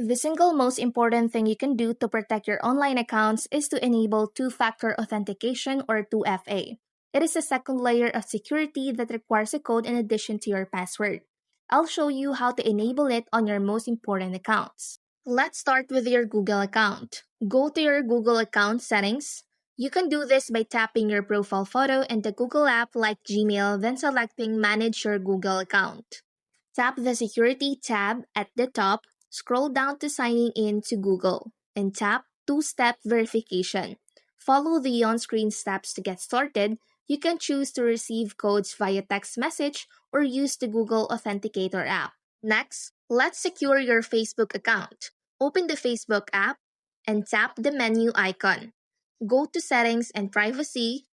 The single most important thing you can do to protect your online accounts is to enable two-factor authentication or 2FA. It is a second layer of security that requires a code in addition to your password. I'll show you how to enable it on your most important accounts. Let's start with your Google account. Go to your Google account settings. You can do this by tapping your profile photo in the Google app like Gmail, then selecting Manage your Google account. Tap the Security tab at the top, scroll down to Signing in to Google, and tap Two-Step Verification. Follow the on-screen steps to get started. You can choose to receive codes via text message or use the Google Authenticator app. Next, let's secure your Facebook account. Open the Facebook app and tap the menu icon. Go to Settings and Privacy,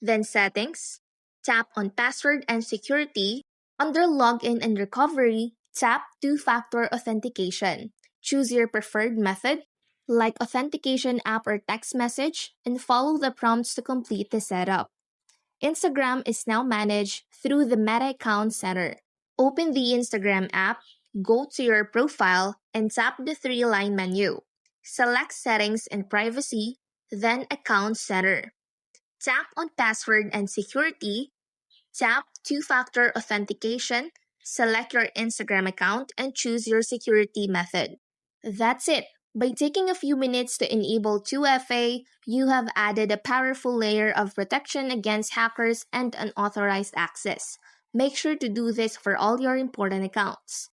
then Settings. Tap on Password and Security. Under Login and Recovery, tap Two-Factor Authentication. Choose your preferred method, like authentication app or text message, and follow the prompts to complete the setup. Instagram is now managed through the Meta Account Center. Open the Instagram app, go to your profile, and tap the three-line menu. Select Settings and Privacy, then Account Center. Tap on Password and Security, tap Two-Factor Authentication, select your Instagram account, and choose your security method. That's it! By taking a few minutes to enable 2FA, you have added a powerful layer of protection against hackers and unauthorized access. Make sure to do this for all your important accounts.